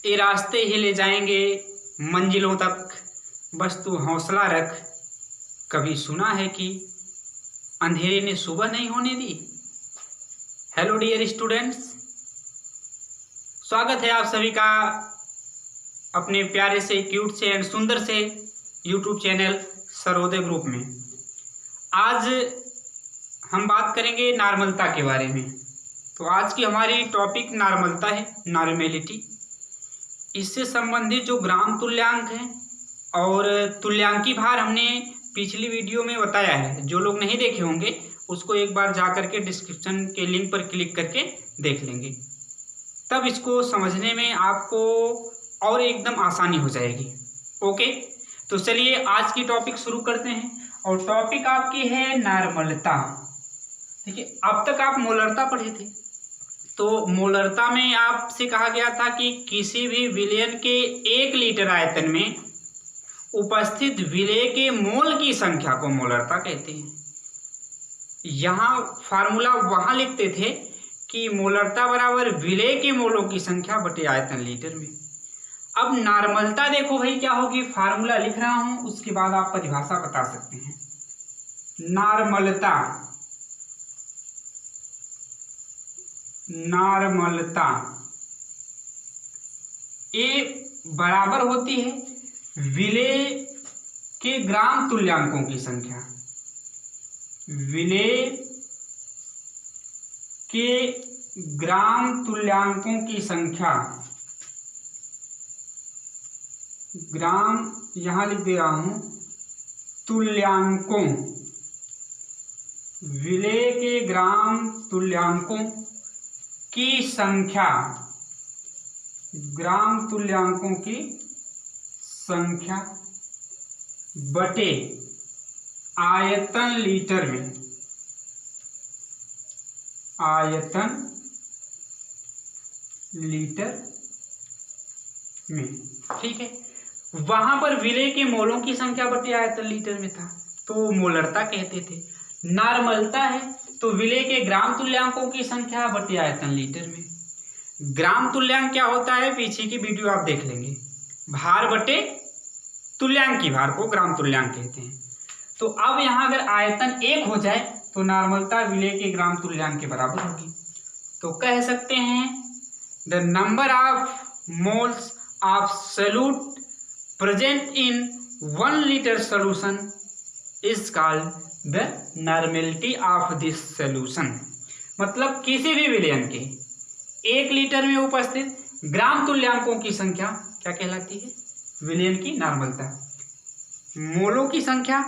ये रास्ते ही ले जाएंगे मंजिलों तक, बस तू हौसला रख। कभी सुना है कि अंधेरे ने सुबह नहीं होने दी। हेलो डियर स्टूडेंट्स, स्वागत है आप सभी का अपने प्यारे से, क्यूट से एंड सुंदर से यूट्यूब चैनल सर्वोदय ग्रुप में। आज हम बात करेंगे नॉर्मलता के बारे में। तो आज की हमारी टॉपिक नॉर्मलता है, नॉर्मेलिटी। इससे संबंधित जो ग्राम तुल्यांक है और तुल्यांकी भार हमने पिछली वीडियो में बताया है। जो लोग नहीं देखे होंगे उसको एक बार जा करके डिस्क्रिप्शन के लिंक पर क्लिक करके देख लेंगे, तब इसको समझने में आपको और एकदम आसानी हो जाएगी। ओके, तो चलिए आज की टॉपिक शुरू करते हैं। और टॉपिक आपकी है नॉर्मलता। देखिए, अब तक आप मोलरता पढ़े थे, तो मोलरता में आपसे कहा गया था कि किसी भी विलयन के 1 लीटर आयतन में उपस्थित विलेय के मोल की संख्या को मोलरता कहते हैं। यहाँ फार्मूला वहां लिखते थे कि मोलरता बराबर विलेय के मोलों की संख्या बटे आयतन लीटर में। अब नॉर्मलता देखो भाई क्या होगी, फार्मूला लिख रहा हूं, उसके बाद आप परिभाषा बता सकते हैं। नॉर्मलता ये बराबर होती है विलेय के ग्राम तुल्यांकों की संख्या। विलेय के ग्राम तुल्यांकों की संख्या, ग्राम यहां लिख दे रहा हूं, तुल्यांकों, विलेय के ग्राम तुल्यांकों की संख्या, ग्राम तुल्यांकों की संख्या बटे आयतन लीटर में, आयतन लीटर में। ठीक है, वहां पर विलेय के मोलों की संख्या बटे आयतन लीटर में था तो मोलरता कहते थे। नॉर्मलता है तो विलेय के ग्राम तुल्यांकों की संख्या बटे आयतन लीटर में। ग्राम तुल्यांक क्या होता है, पीछे की वीडियो आप देख लेंगे। भार बटे तुल्यांक की भार को ग्राम तुल्यांक कहते हैं। तो अब यहां अगर आयतन 1 हो जाए तो नॉर्मलता विलेय के ग्राम तुल्यांक के बराबर होगी। तो कह सकते हैं the number of moles of solute present in 1 litre solution is called the normality of this solution. मतलब किसी भी विलयन के 1 लीटर में उपस्थित ग्राम तुल्यांकों की संख्या क्या कहलाती है, विलयन की नॉर्मलता। मोलों की संख्या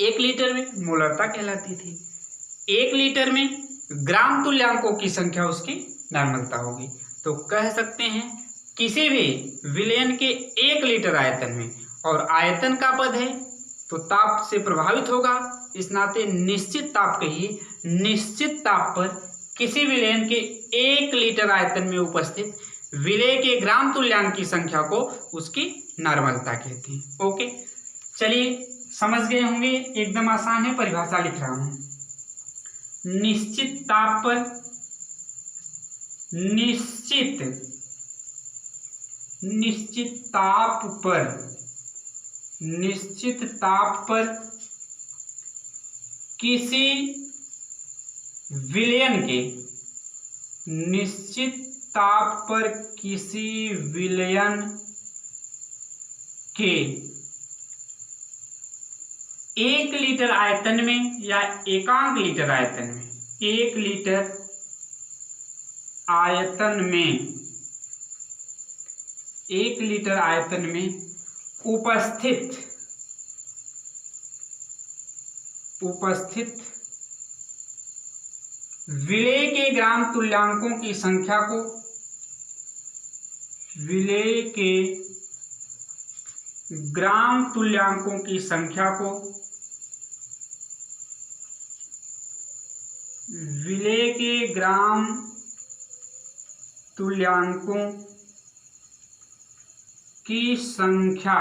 1 लीटर में मोलरता कहलाती थी, 1 लीटर में ग्राम तुल्यांकों की संख्या उसकी नॉर्मलता होगी। तो कह सकते हैं किसी भी विलयन के 1 लीटर आयतन में, और आयतन का पद है तो ताप से प्रभावित होगा, इस नाते निश्चित ताप कहिए, निश्चित ताप पर किसी विलयन के 1 लीटर आयतन में उपस्थित विलेय के ग्राम तुल्यांक की संख्या को उसकी नॉर्मलता कहते हैं। ओके, चलिए समझ गए होंगे, एकदम आसान है, परिभाषा लिख रहा हूं। निश्चित ताप पर, निश्चित ताप पर, निश्चित ताप पर किसी विलयन के, निश्चित ताप पर किसी विलयन के 1 लीटर आयतन में या एकांक लीटर आयतन में, 1 लीटर आयतन में, 1 लीटर आयतन में उपस्थित विलेय के ग्राम तुल्यांकों की संख्या को, विलेय के ग्राम तुल्यांकों की संख्या को, विलेय के ग्राम तुल्यांकों की संख्या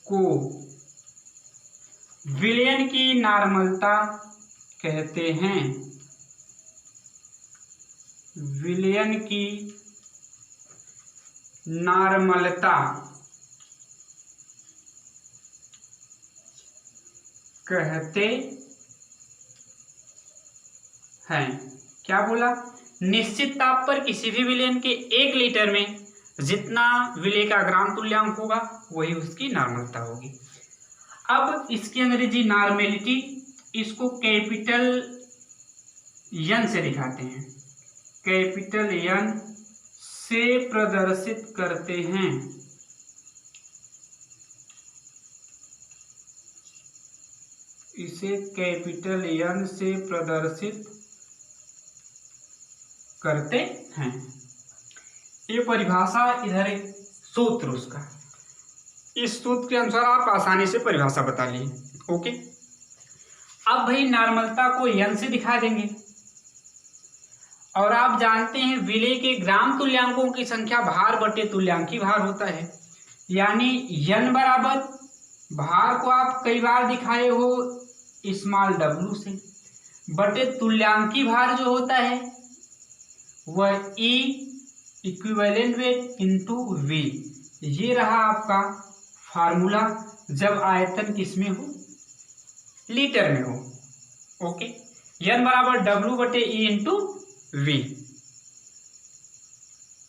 को विलयन की नॉर्मलता कहते हैं। विलयन की नॉर्मलता कहते हैं। क्या बोला? निश्चित ताप पर किसी भी विलयन के 1 लीटर में जितना विलय का ग्राम तुल्यांक होगा वही उसकी नॉर्मलता होगी। अब इसकी अंग्रेजी नॉर्मेलिटी, इसको कैपिटल एन से दिखाते हैं, कैपिटल एन से प्रदर्शित करते हैं। इसे कैपिटल एन से प्रदर्शित करते हैं। ये परिभाषा, इधर एक सूत्र उसका, इस सूत्र के अनुसार आप आसानी से परिभाषा बता लिए। ओके, अब भाई नॉर्मलता को एन से दिखा देंगे और आप जानते हैं विलय के ग्राम तुल्यांकों की संख्या भार बटे तुल्यांकी भार होता है, यानी एन बराबर, भार को आप कई बार दिखाए हो स्मॉल w से, बटे तुल्यांकी भार जो होता है वह E equivalent weight into V। ये रहा आपका फार्मूला जब आयतन किसमें हो? लीटर में हो। ओके, n बराबर W बटे E इंटू V।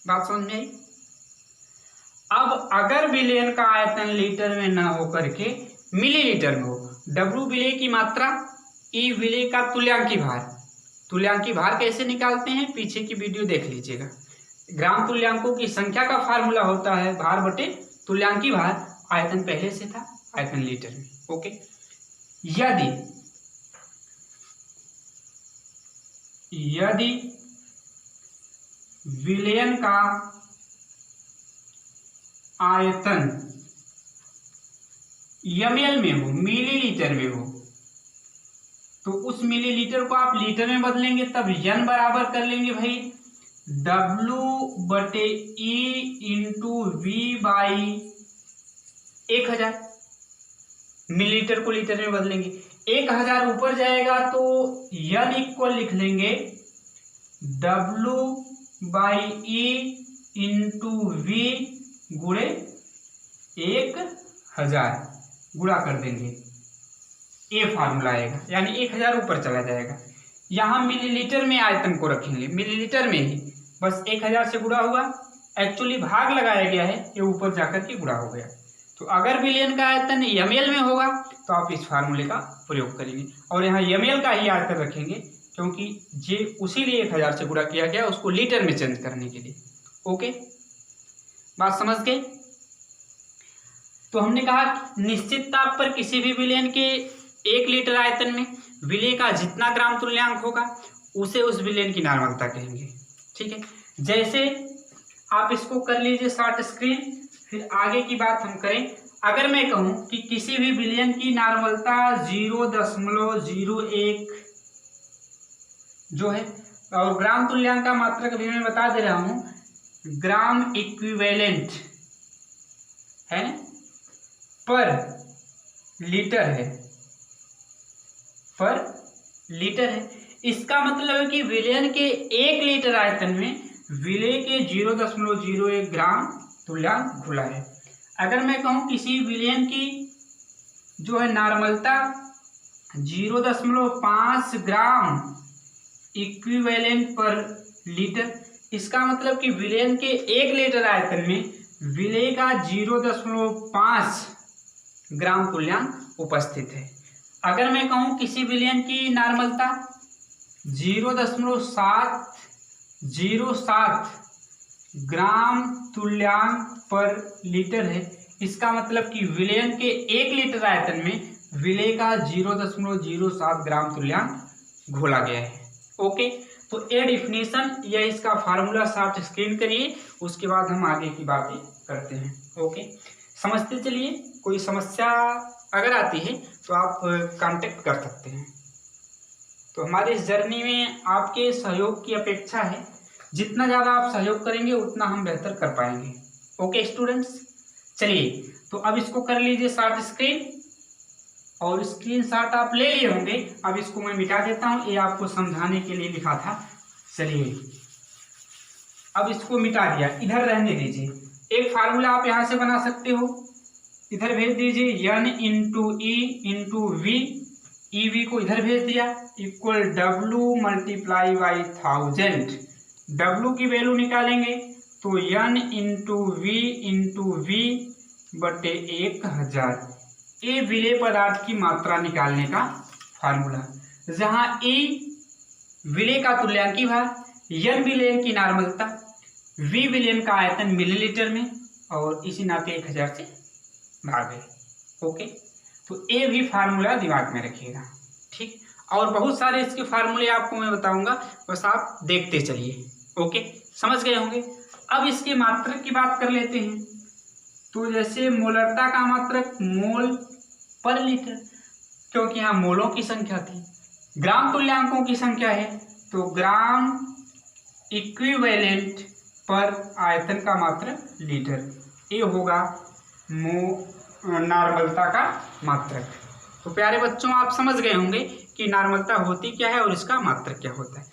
बात समझ में आई? अब अगर विलयन का आयतन लीटर में ना होकर के मिलीलीटर में हो, W विलय की मात्रा, E विलय का तुल्यांकी भार। तुल्यांकी भार कैसे निकालते हैं पीछे की वीडियो देख लीजिएगा। ग्राम तुल्यांकों की संख्या का फार्मूला होता है भार बटे तुल्यांकी भार, आयतन पहले से था, आयतन लीटर में। ओके, यदि विलयन का आयतन ml में हो, मिलीलीटर में हो, तो उस मिलीलीटर को आप लीटर में बदलेंगे, तब n बराबर कर लेंगे भाई W बटे E into V by 1000। Millilitre को लीटर में बदलेंगे, 1000 ऊपर जाएगा तो n इक्वल लिख लेंगे W by E into V गुणे 1000, गुणा कर देंगे, ये फार्मूला आएगा, यानी 1000 ऊपर चला जाएगा। यहाँ मिलीलीटर में आयतन को रखेंगे, मिलीलीटर में ही बस 1000 से गुणा हुआ, एक्चुअली भाग लगाया गया है, ये ऊपर जाकर के गुणा हो गया। तो अगर विलयन का आयतन ml में होगा तो आप इस फार्मूले का प्रयोग करेंगे और यहाँ ml का ही आयतन रखेंगे, क्योंकि ये उसी लिए 1000 से गुणा किया गया उसको लीटर में चेंज करने के लिए। ओके, बात समझ गए? तो हमने कहा निश्चित ताप पर किसी भी विलयन के 1 लीटर आयतन में विलय का जितना ग्राम तुल्यांक होगा उसे उस विलयन की नॉर्मलता कहेंगे। ठीक है, जैसे आप इसको कर लीजिए शॉर्ट स्क्रीन, फिर आगे की बात हम करें। अगर मैं कहूं कि किसी भी विलयन की नॉर्मलता 0.01 जो है, और ग्राम तुल्यांक का मात्रक भी मैं बता दे रहा हूं, ग्राम इक्विवेलेंट है पर लीटर है, पर लीटर है। इसका मतलब है कि विलयन के 1 लीटर आयतन में विलय के 0.01 ग्राम तुल्यांक घुला है। अगर मैं कहूं किसी विलयन की जो है नॉर्मलता 0.5 ग्राम इक्विवेलेंट पर लीटर, इसका मतलब कि विलयन के 1 लीटर आयतन में विलय का 0.5 ग्राम तुल्यांक उपस्थित है। अगर मैं कहूं किसी विलयन की नॉर्मलता 0.707 ग्राम तुल्यांक पर लीटर है, इसका मतलब कि विलयन के 1 लीटर आयतन में विलय का 0.07 ग्राम तुल्यांक घोला गया है। ओके, तो ये डिफिनेशन या इसका फार्मूला शॉर्ट स्क्रीन करिए, उसके बाद हम आगे की बातें करते हैं। ओके, समझते चलिए। कोई समस्या अगर आती है तो आप कांटेक्ट कर सकते हैं। तो हमारे इस जर्नी में आपके सहयोग की अपेक्षा है, जितना ज़्यादा आप सहयोग करेंगे उतना हम बेहतर कर पाएंगे। ओके स्टूडेंट्स, चलिए तो अब इसको कर लीजिए शॉर्ट स्क्रीन, और स्क्रीनशॉट आप ले लिए होंगे। अब इसको मैं मिटा देता हूँ, ये आपको समझाने के लिए लिखा था। चलिए अब इसको मिटा दिया, इधर रहने दीजिए। एक फार्मूला आप यहाँ से बना सकते हो, इधर भेज दीजिए n into E into V, E V को इधर भेज दिया, equal W multiply by 1000। W की वैल्यू निकालेंगे तो n इंटू वी बटे 1000। ये विलेय पदार्थ की मात्रा निकालने का फार्मूला, जहां E विलेय का तुल्यांकी भार, n विलयन की नार्मलता, V विलयन का आयतन मिलीलीटर में, और इसी नाते 1000 से भाग है। ओके, तो ये भी फार्मूला दिमाग में रखिएगा, ठीक। और बहुत सारे इसके फार्मूले आपको मैं बताऊंगा, बस आप देखते चलिए। ओके, समझ गए होंगे। अब इसके मात्रक की बात कर लेते हैं। तो जैसे मोलरता का मात्रक मोल पर लीटर, क्योंकि यहाँ मोलों की संख्या थी। ग्राम तुल्यांकों की संख्या है तो ग्राम इक्विवेलेंट पर आयतन का मात्रक लीटर, ये होगा नार्मलता का मात्रक। तो प्यारे बच्चों, आप समझ गए होंगे कि नार्मलता होती क्या है और इसका मात्रक क्या होता है।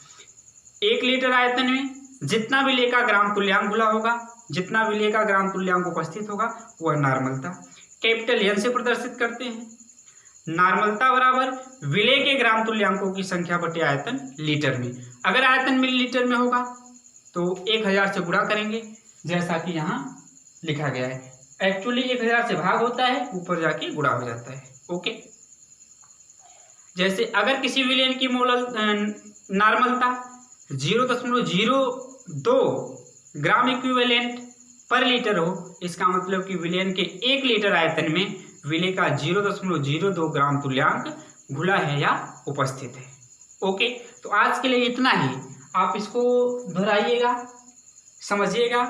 1 लीटर आयतन में जितना विलेय का ग्राम तुल्यांक घुला होगा, जितना विलेय का ग्राम तुल्यांक उपस्थित होगा, वह नार्मलता कैपिटल N से प्रदर्शित करते हैं। नार्मलता बराबर विलेय के ग्राम तुल्यांकों की संख्या बटे आयतन लीटर में। अगर आयतन मिलीलीटर में होगा तो 1000 से गुणा करेंगे, जैसा कि यहाँ लिखा गया है। एक्चुअली 1000 से भाग होता है, ऊपर जाके गुणा हो जाता है। ओके, जैसे अगर किसी विलेय की मोलल नार्मलता 0.02 ग्राम इक्विवेलेंट पर लीटर हो, इसका मतलब कि विलेय के 1 लीटर आयतन में विलेय का 0.02 ग्राम तुल्यांक घुला है या उपस्थित है। ओके, तो आज के लिए इतना ही। आप इसको दोहराइएगा, समझिएगा।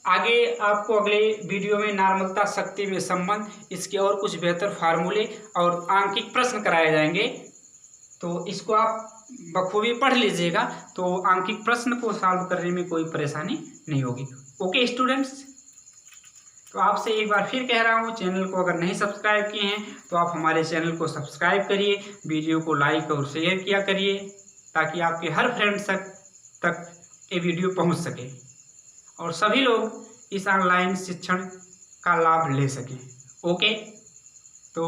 आगे आपको अगले वीडियो में नार्मलता शक्ति में संबंध, इसके और कुछ बेहतर फार्मूले और आंकिक प्रश्न कराए जाएंगे, तो इसको आप बखूबी पढ़ लीजिएगा, तो आंकिक प्रश्न को सॉल्व करने में कोई परेशानी नहीं होगी। ओके स्टूडेंट्स, तो आपसे एक बार फिर कह रहा हूँ, चैनल को अगर नहीं सब्सक्राइब किए हैं तो आप हमारे चैनल को सब्सक्राइब करिए, वीडियो को लाइक और शेयर किया करिए, ताकि आपके हर फ्रेंड्स तक ये वीडियो पहुँच सके और सभी लोग इस ऑनलाइन शिक्षण का लाभ ले सकें। ओके, तो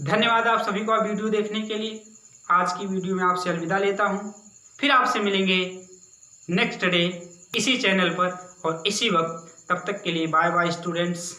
धन्यवाद आप सभी को वीडियो देखने के लिए। आज की वीडियो में आपसे अलविदा लेता हूँ, फिर आपसे मिलेंगे नेक्स्ट डे इसी चैनल पर और इसी वक्त। तब तक के लिए बाय बाय स्टूडेंट्स।